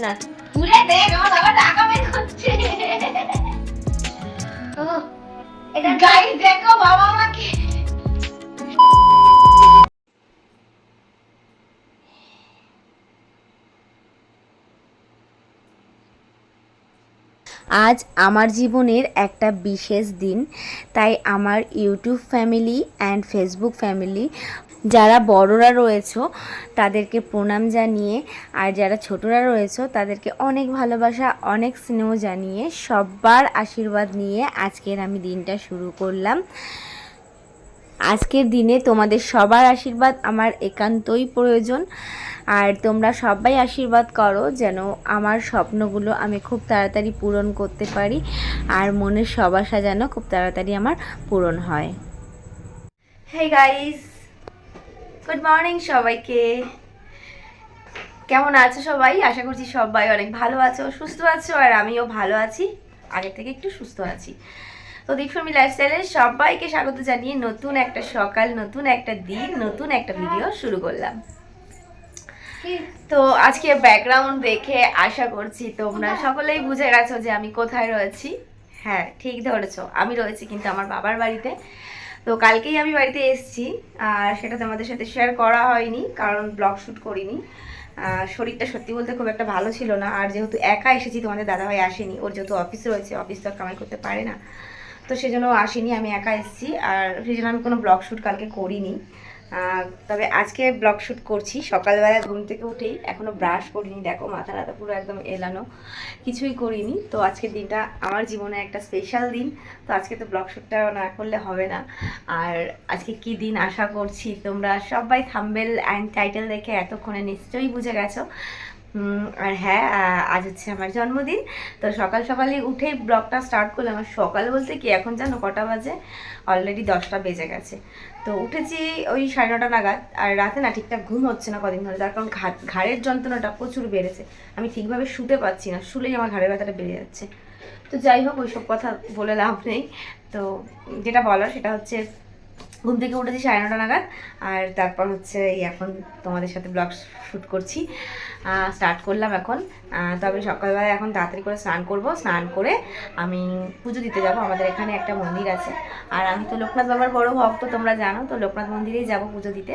না তুলে দেখ, আমার বাবা টাকা বের করছে। ও এটা গাইস দেখো বাবা আমাকে আজ আমার জীবনের একটা বিশেষ দিন, তাই আমার YouTube family and Facebook family যারা বড়রা রয়েছো তাদেরকে প্রণাম জানিয়ে, আর যারা ছোটরা রয়েছো তাদেরকে অনেক ভালোবাসা অনেক স্নেহ জানিয়ে সবার আশীর্বাদ নিয়ে আজকের আমি দিনটা শুরু করলাম। আজকের দিনে তোমাদের সবার আশীর্বাদ আমার একান্তই প্রয়োজন, আর তোমরা সবাই আশীর্বাদ করো যেন আমার স্বপ্নগুলো আমি খুব তাড়াতাড়ি পূরণ করতে পারি, আর মনের সব আশা যেন খুব তাড়াতাড়ি আমার পূরণ হয়। হেই গাইস, গুড মর্নিং সবাইকে। কেমন আছো সবাই? আশা করছি সবাই অনেক ভালো আছো, সুস্থ আছো, আর আমিও ভালো আছি, আগের থেকে একটু সুস্থ আছি। তো দীপশর্মী লাইফস্টাইলে সবাইকে স্বাগত জানিয়ে নতুন একটা সকাল, নতুন একটা দিন, নতুন একটা ভিডিও শুরু করলাম। তো আজকে ব্যাকগ্রাউন্ড দেখে আশা করছি তোমরা সকলেই বুঝে গেছো যে আমি কোথায় রয়েছি। হ্যাঁ, ঠিক ধরেছো, আমি রয়েছি কিন্তু আমার বাবার বাড়িতে। তো কালকেই আমি বাড়িতে এসেছি, আর সেটা তোমাদের সাথে শেয়ার করা হয়নি কারণ ব্লগ শ্যুট করিনি। শরীরটা সত্যি বলতে খুব একটা ভালো ছিল না, আর যেহেতু একা এসেছি, তোমাদের দাদাভাই আসেনি, ওর যেহেতু অফিস রয়েছে, অফিস তো আর কামাই করতে পারে না, তো সেজন্য আসেনি, আমি একা এসেছি, আর সেই জন্য আমি কোনো ব্লগ শ্যুট কালকে করিনি। তবে আজকে ব্লগ শ্যুট করছি। সকালবেলা ঘুম থেকে উঠেই এখনও ব্রাশ করিনি, দেখো মাথা টাথা পুরো একদম এলানো, কিছুই করিনি। তো আজকের দিনটা আমার জীবনে একটা স্পেশাল দিন, তো আজকে তো ব্লগ শ্যুটটা না করলে হবে না। আর আজকে কি দিন আশা করছি তোমরা সবাই থাম্বনেল অ্যান্ড টাইটেল দেখে এতক্ষণে নিশ্চয়ই বুঝে গেছো। আর হ্যাঁ, আজ হচ্ছে আমার জন্মদিন। তো সকাল সকালে উঠেই ব্লগটা স্টার্ট করলাম। আমার সকাল বলতে কি, এখন জানো কটা বাজে? অলরেডি 10টা বেজে গেছে। তো উঠেছি ওই 9:30 নাগাদ, আর রাতে না ঠিকঠাক ঘুম হচ্ছে না কদিন ধরে, তার কারণ ঘাড়ের যন্ত্রণাটা প্রচুর বেড়েছে। আমি ঠিকভাবে শুতে পারছি না, শুলেই আমার ঘাড়ের ব্যথাটা বেড়ে যাচ্ছে। তো যাই হোক, ওইসব কথা বলে লাভ নেই। তো যেটা বলার সেটা হচ্ছে, ঘুম থেকে উঠেছি 9:30 নাগাদ, আর তারপর হচ্ছে এই এখন তোমাদের সাথে ব্লগ শ্যুট করছি, স্টার্ট করলাম এখন। তবে সকালবেলা এখন তাড়াতাড়ি করে স্নান করব, স্নান করে আমি পুজো দিতে যাব। আমাদের এখানে একটা মন্দির আছে, আর আমি তো লোকনাথ বাবার বড় ভক্ত, তোমরা জানো, তো লোকনাথ মন্দিরেই যাব পুজো দিতে।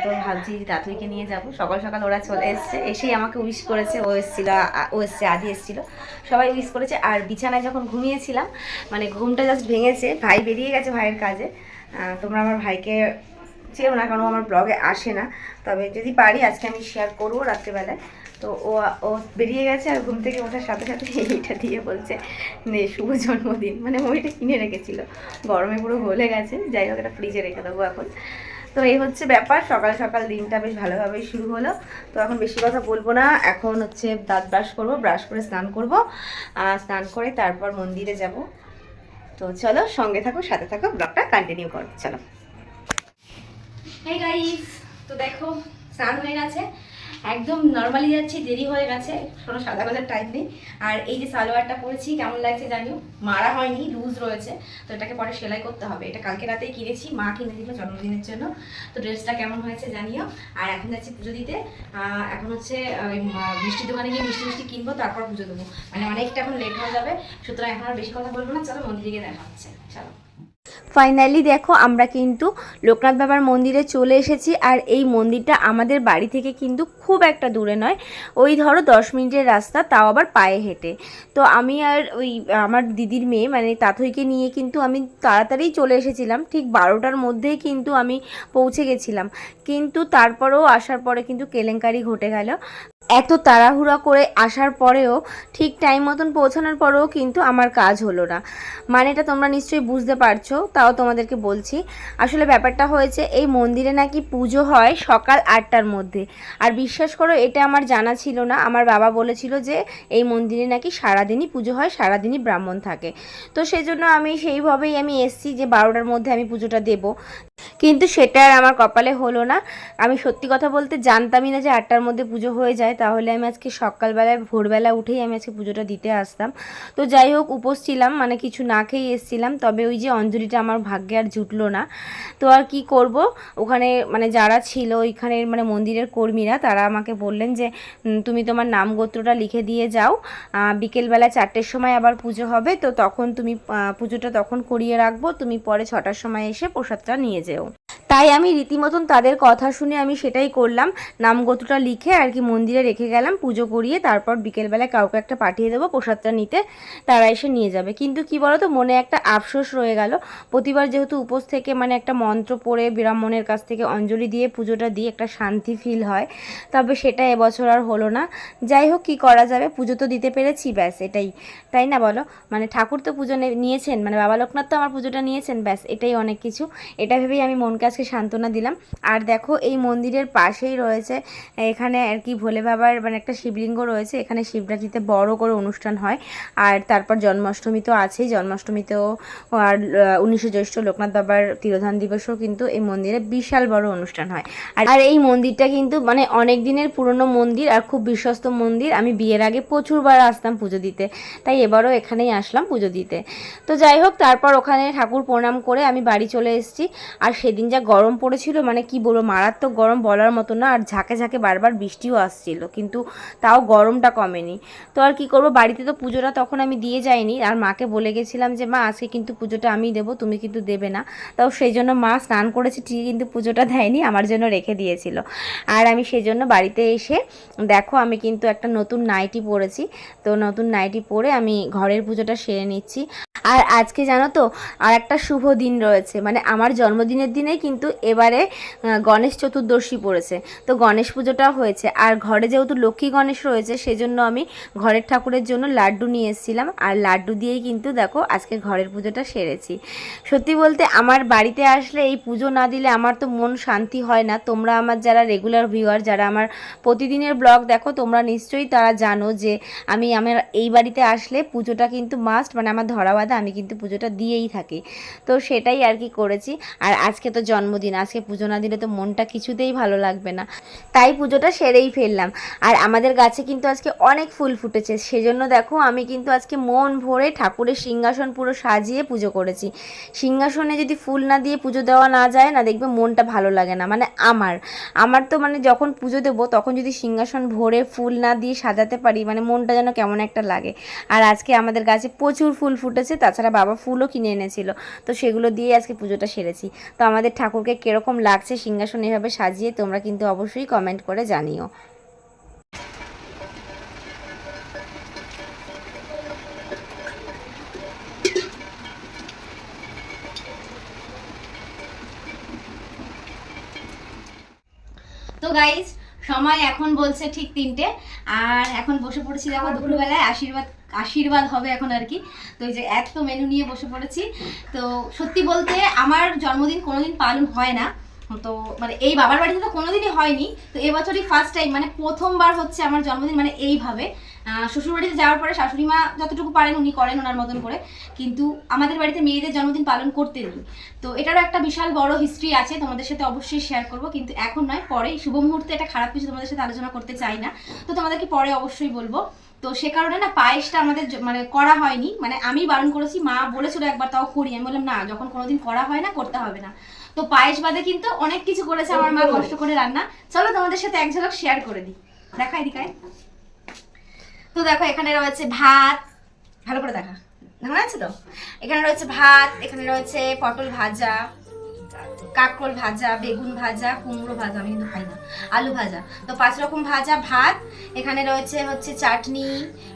তো ভাবছি দাতুইকে নিয়ে যাব। সকাল সকাল ওরা চলে এসছে, এসেই আমাকে উইশ করেছে, ও এসছে, আদি এসেছিল, সবাই উইশ করেছে। আর বিছানায় যখন ঘুমিয়েছিলাম, মানে ঘুমটা জাস্ট ভেঙেছে, ভাই বেরিয়ে গেছে ভাইয়ের কাজে। তোমরা আমার ভাইকে চেনো না, কারণ আমার ব্লগে আসে না, তবে যদি পারি আজকে আমি শেয়ার করবো রাত্রেবেলায়। তো ও বেরিয়ে গেছে, আর ঘুম থেকে ওঠার সাথে সাথে এইটা দিয়ে বলছে নে শুভ জন্মদিন। মানে ওইটা কিনে রেখেছিল, গরমে পুরো গলে গেছে, যাই হোক এটা ফ্রিজে রেখে দেবো এখন। তো এই হচ্ছে ব্যাপার, সকাল সকাল দিনটা বেশ ভালোভাবেই শুরু হলো। তো এখন বেশি কথা বলবো না, এখন হচ্ছে দাঁত ব্রাশ করবো, ব্রাশ করে স্নান করবো, স্নান করে তারপর মন্দিরে যাব। তো চলো সঙ্গে থাকো, সাথে থাকো, ব্লগটা কন্টিনিউ করো, চলো। হেই গাইস, তো দেখো স্নান হয়ে গেছে, একদম নর্মালি যাচ্ছি, দেরি হয়ে গেছে, কোনো সাদা গোজার টাইম নেই। আর এই যে সালোয়ারটা পরেছি কেমন লাগছে জানিও, মারা হয়নি, লুজ রয়েছে, তো এটাকে পরে সেলাই করতে হবে। এটা কালকে রাতেই কিনেছি, মা কিনে দিল জন্মদিনের জন্য। তো ড্রেসটা কেমন হয়েছে জানিও। আর এখন যাচ্ছি পুজো দিতে। এখন হচ্ছে মিষ্টির দোকানে গিয়ে মিষ্টি মিষ্টি কিনবো, তারপর পুজো দেবো, মানে অনেকটা এখন লেট হয়ে যাবে, সুতরাং এখন আর বেশি কথা বলবো না, চলো মন্দিরে গিয়ে দেখা হচ্ছে, চলো। ফাইনালি দেখো আমরা কিন্তু লোকনাথ বাবার মন্দিরে চলে এসেছি, আর এই মন্দিরটা আমাদের বাড়ি থেকে কিন্তু খুব একটা দূরে নয়, ওই ধরো 10 মিনিটের রাস্তা, তাও আবার পায়ে হেঁটে। তো আমি আর ওই আমার দিদির মেয়ে মানে তাথইকে নিয়ে কিন্তু আমি তাড়াতাড়ি চলে এসেছিলাম, ঠিক 12টার মধ্যেই কিন্তু আমি পৌঁছে গেছিলাম, কিন্তু তারপরেও আসার পরে কিন্তু কেলেঙ্কারি ঘটে গেল। এত তাড়াহুড়া করে আসার পরেও, ঠিক টাইম মতন পৌঁছানোর পরেও কিন্তু আমার কাজ হলো না। মানে এটা তোমরা নিশ্চয়ই বুঝতে পারছো, তাও তোমাদেরকে বলছি। আসলে ব্যাপারটা হয়েছে, এই মন্দিরে নাকি পুজো হয় সকাল 8টার মধ্যে, আর বিশ্বাস করো এটা আমার জানা ছিল না। আমার বাবা বলেছিল যে এই মন্দিরে নাকি সারাদিনই পুজো হয়, সারাদিনই ব্রাহ্মণ থাকে। তো সেজন্য আমি সেইভাবেই এসছি যে 12টার মধ্যে আমি পুজোটা দেব, কিন্তু সেটা আর আমার কপালে হলো না। আমি সত্যি কথা বলতে জানতামই না যে 8টার মধ্যে পুজো হয়ে যায়, তাহলে আমি আজকে সকালবেলায় ভোরবেলা উঠেই আমি আজকে পুজোটা দিতে আসতাম। তো যাই হোক, উপোস ছিলাম, মানে কিছু না খেয়ে এসেছিলাম, তবে ওই যে অঞ্জলি অঞ্জলিটা আমার ভাগ্যে আর জুটলো না। তো আর কি করব, ওখানে মানে যারা ছিল ওইখানের মানে মন্দিরের কর্মীরা তারা আমাকে বললেন যে তুমি তোমার নাম গোত্রটা লিখে দিয়ে যাও, বিকেলবেলা 4টের সময় আবার পুজো হবে, তো তখন তুমি পুজোটা তখন করিয়ে রাখবো, তুমি পরে 6টার সময় এসে প্রসাদটা নিয়ে যেও। তাই আমি রীতিমতন তাদের কথা শুনে আমি সেটাই করলাম, নামগোত্রটা লিখে আর কি মন্দিরে রেখে গেলাম, পুজো করিয়ে তারপর বিকেলবেলায় কাউকে একটা পাঠিয়ে দেবো প্রসাদটা নিতে, তারা এসে নিয়ে যাবে। কিন্তু কি বলতো, মনে একটা আফসোস রয়ে গেল, প্রতিবার যেহেতু উপোস থেকে মানে একটা মন্ত্র পড়ে ব্রাহ্মণের কাছ থেকে অঞ্জলি দিয়ে পুজোটা দিয়ে একটা শান্তি ফিল হয়, তবে সেটা এবছর আর হলো না। যাই হোক, কী করা যাবে, পুজো তো দিতে পেরেছি, ব্যাস এটাই, তাই না বলো? মানে ঠাকুর তো পুজো নিয়েছেন, মানে বাবা লোকনাথ তো আমার পুজোটা নিয়েছেন, ব্যাস এটাই অনেক কিছু। এটা ভেবেই আমি মনকে আজকে সান্ত্বনা দিলাম। আর দেখো এই মন্দিরের পাশেই রয়েছে এখানে আর কি ভোলে বাবার মানে একটা শিবলিঙ্গ রয়েছে, এখানে শিবরাত্রিতে বড় করে অনুষ্ঠান হয়। আর তারপর জন্মাষ্টমী তো আছেই, জন্মাষ্টমীতেও আর 19শে জ্যৈষ্ঠ লোকনাথ বাবার তিরোধান দিবসও কিন্তু এই মন্দিরে বিশাল বড় অনুষ্ঠান হয়। আর এই মন্দিরটা কিন্তু মানে অনেক দিনের পুরনো মন্দির আর খুব বিশ্বস্ত মন্দির। আমি বিয়ের আগে প্রচুরবার আসতাম পুজো দিতে, তাই এবারও এখানেই আসলাম পুজো দিতে। তো যাই হোক, তারপর ওখানে ঠাকুর প্রণাম করে আমি বাড়ি চলে এসেছি। আর সেদিন যা গরম পড়েছিল, মানে কি বলবো, মারাত্মক গরম বলার মতো না। আর ঝাঁকে ঝাঁকে বারবার বৃষ্টিও আসছিল, কিন্তু তাও গরমটা কমেনি। তো আর কি করব, বাড়িতে তো পুজোটা তখন আমি দিয়ে যাইনি, আর মাকে বলে গেছিলাম যে মা আজকে কিন্তু পুজোটা আমি দেবো, তুমি কিন্তু দেবে না। তাও সেই জন্য মা স্নান করেছে ঠিকই, কিন্তু পুজোটা দেয়নি, আমার জন্য রেখে দিয়েছিল। আর আমি সেই জন্য বাড়িতে এসে দেখো আমি কিন্তু একটা নতুন নাইটি পরেছি, তো নতুন নাইটি পরে আমি ঘরের পুজোটা সেরে নিচ্ছি। আর আজকে জানো তো আর একটা শুভ দিন রয়েছে, মানে আমার জন্মদিনের দিনেই কিন্তু এবারে গণেশ চতুর্দশী পড়েছে, তো গণেশ পুজোটাও হয়েছে। আর ঘরে যেহেতু লক্ষ্মী গণেশ রয়েছে, সেজন্য আমি ঘরের ঠাকুরের জন্য লাড্ডু নিয়ে এসেছিলাম, আর লাড্ডু দিয়েই কিন্তু দেখো আজকে ঘরের পুজোটা সেরেছি। সত্যি বলতে আমার বাড়িতে আসলে এই পুজো না দিলে আমার তো মন শান্তি হয় না। তোমরা আমার যারা রেগুলার ভিউয়ার, যারা আমার প্রতিদিনের ব্লগ দেখো, তোমরা নিশ্চয়ই তারা জানো যে আমার এই বাড়িতে আসলে পুজোটা কিন্তু মাস্ট, মানে আমার ধরাবাধা, আমি কিন্তু পুজোটা দিয়েই থাকি। তো সেটাই আর কি করেছি। আর আজকে তো জন্মদিন, আজকে পুজো না দিলে তো মনটা কিছুতেই ভালো লাগবে না, তাই পুজোটা সেরেই ফেললাম। আর আমাদের গাছে কিন্তু আজকে অনেক ফুল ফুটেছে, সেজন্য দেখো আমি কিন্তু আজকে মন ভরে ঠাকুরের সিংহাসন পুরো সাজিয়ে পুজো করেছি। সিংহাসনে যদি ফুল না দিয়ে পুজো দেওয়া না যায় না, দেখবে মনটা ভালো লাগে না। মানে আমার তো মানে যখন পুজো দেবো তখন যদি সিংহাসন ভরে ফুল না দিয়ে সাজাতে পারি, মানে মনটা যেন কেমন একটা লাগে। আর আজকে আমাদের গাছে প্রচুর ফুল ফুটেছে, তাছাড়া বাবা ফুলও কিনে এনেছিল, তো সেগুলো দিয়ে আজকে পুজোটা সেরেছি। তো আমাদের ঠাকুরকে কীরকম লাগছে সিংহাসন এভাবে সাজিয়ে, তোমরা কিন্তু অবশ্যই কমেন্ট করে জানিও। তো গাইজ সময় এখন বলছে ঠিক 3টে, আর এখন বসে পড়েছি দেখো দুপুরবেলায় আশীর্বাদ হবে এখন আর কি। তো এই যে এত মেনু নিয়ে বসে পড়েছি। তো সত্যি বলতে আমার জন্মদিন কোনোদিন পালন হয় না, তো মানে এই বাবার বাড়িতে তো কোনোদিনই হয়নি, তো এবছরই ফার্স্ট টাইম, মানে প্রথমবার হচ্ছে আমার জন্মদিন মানে এইভাবে। শ্বশুরবাড়িতে যাওয়ার পরে শাশুড়ি মা যতটুকু পারেন উনি করেন ওনার মতন করে, কিন্তু আমাদের বাড়িতে মেয়েদের জন্মদিন পালন করতে নেই। তো এটারও একটা বিশাল বড় হিস্ট্রি আছে, তোমাদের সাথে অবশ্যই শেয়ার করব, কিন্তু এখন নয়, পরে শুভ মুহূর্তে এটা খারাপ কিছু তোমাদের সাথে আলোচনা করতে চাই না, তো তোমাদেরকে পরে অবশ্যই বলবো। তো সে কারণে না পায়েসটা আমাদের মানে করা হয়নি, মানে আমি বারণ করেছি, মা বলেছিল একবার তাও করি, আমি বললাম না, যখন কোনোদিন করা হয় না করতে হবে না। তো পায়েস বাদে কিন্তু অনেক কিছু করেছে আমার মা কষ্ট করে রান্না, চলো তোমাদের সাথে এক ঝলক শেয়ার করে দিই, দেখাই দিকায়। তো দেখো এখানে রয়েছে ভাত, ভালো করে দেখা আছে তো, এখানে রয়েছে ভাত, এখানে রয়েছে পটল ভাজা, কাঁকরোল ভাজা, বেগুন ভাজা, কুমড়ো ভাজা, আমি কিন্তু খাই না, আলু ভাজা, তো 5 রকম ভাজা, ভাত, এখানে রয়েছে হচ্ছে চাটনি,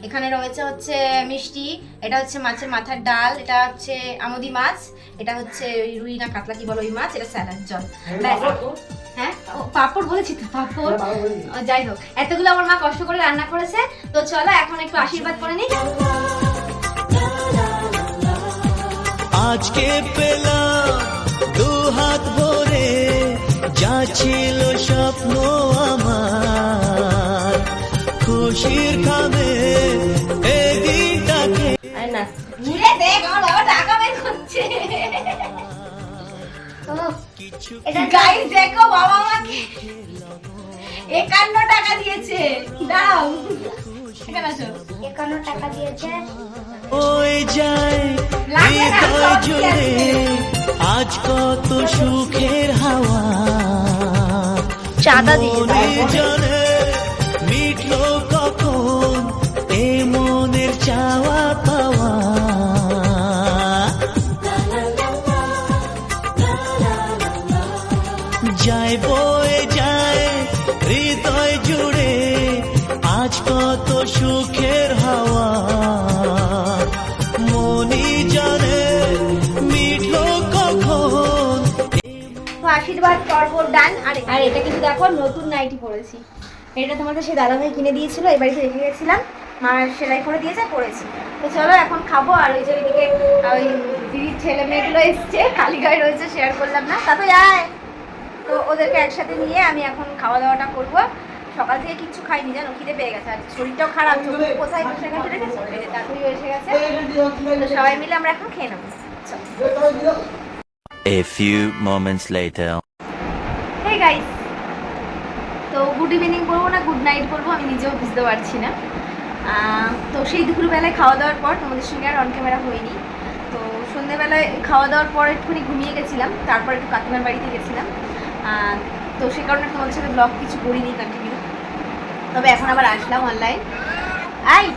এখানে রয়েছে হচ্ছে মিষ্টি, এটা হচ্ছে মাছের মাথার ডাল, এটা হচ্ছে আমুদি মাছ, এটা হচ্ছে রুই না কাতলা কি বলো ওই মাছ, এটা স্যালাড, জল, হ্যাঁ পাপড় বলেছি তো, পাপড়, যাই হোক এতগুলো আমার মা কষ্ট করে রান্না করেছে। তো চলো এখন একটু আশীর্বাদ করে নিই। আজকে পেলাম 2 হাত ভরে যা ছিল স্বপ্ন আমার, খুশির খাবে এই দিনটাকে। আরে না ঘুরে দেখ আমার বাবা টাকা বের করছে, এটা গাইস দেখো বাবা আমাকে 51 টাকা দিয়েছে, দাও এখানে আসো, 51 টাকা দিয়েছে, ওই যায় হৃদয় জুড়ে আজ কত সুখের হাওয়া চাঁদা দিয়ে মনে জানে মিটলো কখন এ মনের চাওয়া পাওয়া যায় বয়ে যায় হৃদয় জুড়ে আজ কত সুখের হাওয়া মনি জানে মিটলো কখন। তো আশীর্বাদ পর্ব ডান। আর এটা কিন্তু দেখো নতুন নাইটি পরেছি। এটা তোমাদের সেই দাদাভাই কিনে দিয়েছিল, এই বাড়িতে রেখে গেছিলাম, মা সেলাই করে দিয়েছে, পরেছি। তো চলো এখন খাবো। আর ওই যে ওইদিকে ওই দিদির ছেলে মেয়েগুলো এসছে, কালীগায় রয়েছে, শেয়ার করলাম না, তা তো যায়। তো ওদেরকে একসাথে নিয়ে আমি এখন খাওয়া দাওয়াটা করবো। সকাল থেকে কিচ্ছু খাইনি, জানো, খিদে পেয়ে গেছে, আর শরীরটাও খারাপ, চোখে কোথায় বসে গেছে রেখেছে, তাড়াতাড়ি এসে গেছে। তো সবাই মিলে আমরা এখন খেয়ে নেবো। চলো। A few moments later. Hey guys, তো গুড ইভিনিং বলবো না গুড নাইট বলবো আমি নিজেও বুঝতে পারছি না। তো সেই দুপুরবেলায় খাওয়া দাওয়ার পর তোমাদের সঙ্গে আর অন ক্যামেরা হয়নি। তো সন্ধ্যেবেলায় খাওয়া দাওয়ার পর একটুখানি ঘুমিয়ে গেছিলাম, তারপর একটু কাকিমার বাড়িতে গেছিলাম। তো সে কারণে তোমাদের সাথে ব্লগ কিছু করিনি কন্টিনিউ। তবে এখন আবার আসলাম অনলাইন।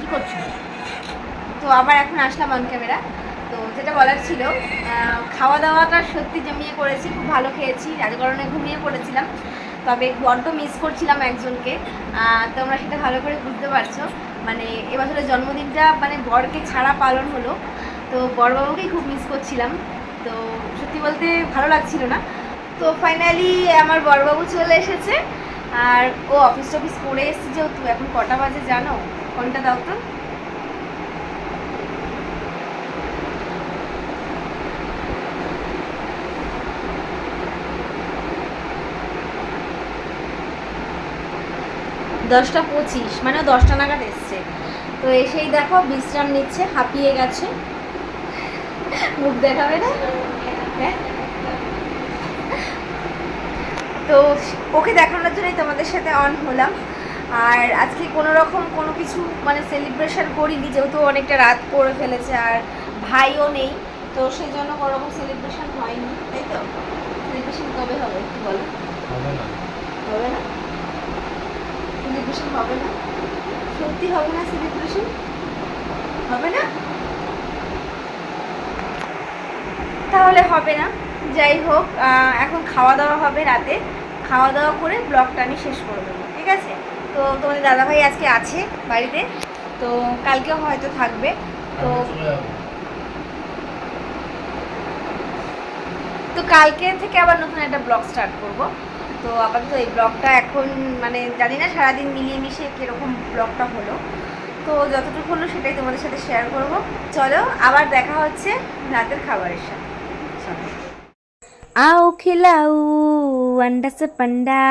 কী করছো? তো আবার এখন আসলাম অন ক্যামেরা। তো যেটা বলার ছিল, খাওয়া দাওয়াটা সত্যি জমিয়ে করেছি, খুব ভালো খেয়েছি, যার কারণে ঘুমিয়ে পড়েছিলাম। তবে বড্ড মিস করছিলাম একজনকে, তোমরা সেটা ভালো করে বুঝতে পারছো। মানে এবছরের জন্মদিনটা মানে বরকে ছাড়া পালন হলো, তো বরবাবুকেই খুব মিস করছিলাম। তো সত্যি বলতে ভালো লাগছিল না। তো ফাইনালি আমার বরবাবু চলে এসেছে, আর ও অফিস টফিস করে এসেছে। যেহেতু এখন কটা বাজে জানো? কোনটা দাও তো। দশটা 25, মানে 10টা নাগাদ এসছে। তো এসেই দেখো বিশ্রাম নিচ্ছে, হাঁপিয়ে গেছে। মুখ দেখাবে না? হ্যাঁ। তো ওকে দেখানোর জন্যই তোমাদের সাথে অন হলাম। আর আজকে কোনো রকম কোনো কিছু মানে সেলিব্রেশন করিনি, যেহেতু অনেকটা রাত করে ফেলেছে, আর ভাইও নেই, তো সেই জন্য কোনো রকম সেলিব্রেশন হয়নি, তাই তো? সেলিব্রেশন কবে হবে একটু বলো। হবে না? সেলিব্রেশন হবে না? সত্যি হবে না? সেলিব্রেশন হবে না? তাহলে হবে না। যাই হোক, এখন খাওয়া দাওয়া হবে রাতে, খাওয়া দাওয়া করে ব্লগটা আমি শেষ করে দেবো, ঠিক আছে? তো তোমাদের দাদাভাই আজকে আছে বাড়িতে, তো কালকেও হয়তো থাকবে। তো কালকে থেকে আবার নতুন একটা ব্লগ স্টার্ট করব। তো আপাতত এই ব্লগটা এখন মানে জানি না সারাদিন মিলিয়ে মিশিয়ে কীরকম ব্লগটা হলো, তো যতটুকু হলো সেটাই তোমাদের সাথে শেয়ার করব। চলো আবার দেখা হচ্ছে রাতের খাবারের সাথে। आओ खिलाऊ अंडा से पंडा।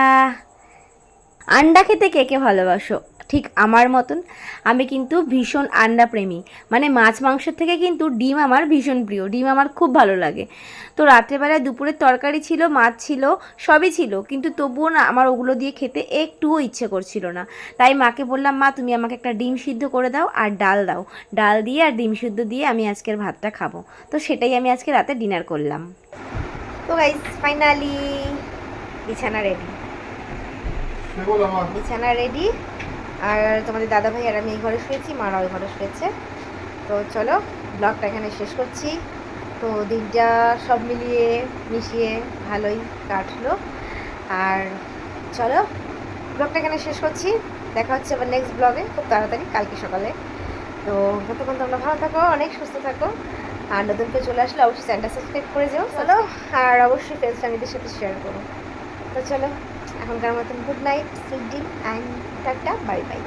আন্ডা খেতে কে কে ভালোবাসো? ঠিক আমার মতন আমি কিন্তু ভীষণ আন্ডা প্রেমী। মানে মাছ মাংসের থেকে কিন্তু ডিম আমার ভীষণ প্রিয়, ডিম আমার খুব ভালো লাগে। তো রাত্রেবেলায় দুপুরের তরকারি ছিল, মাছ ছিল, সবই ছিল, কিন্তু তবুও না আমার ওগুলো দিয়ে খেতে একটুও ইচ্ছে করছিল না। তাই মাকে বললাম, মা তুমি আমাকে একটা ডিম সিদ্ধ করে দাও আর ডাল দাও, ডাল দিয়ে আর ডিম সিদ্ধ দিয়ে আমি আজকের ভাতটা খাবো। তো সেটাই আমি আজকে রাতে ডিনার করলাম। তো গাইস ফাইনালি বিছানা রেডি, বিছানা রেডি। আর তোমাদের দাদাভাই আর আমি এই ঘরে শুয়েছি, মারা ওই ঘরে শুয়েছে। তো চলো ব্লগটা এখানে শেষ করছি। তো দিনটা সব মিলিয়ে মিশিয়ে ভালোই কাটলো। আর চলো ব্লগটা এখানে শেষ করছি, দেখা হচ্ছে আবার নেক্সট ব্লগে খুব তাড়াতাড়ি কালকে সকালে। তো ততক্ষণ তোমরা ভালো থাকো, অনেক সুস্থ থাকো। আর নতুন কেউ চলে আসলে অবশ্যই চ্যানেলটা সাবস্ক্রাইব করে যাও। চলো, আর অবশ্যই ফ্রেন্ডস ফ্যামিলিদের সাথে শেয়ার করো। তো চলো এখনকার মতন good night, sweet dream and tata, bye bye.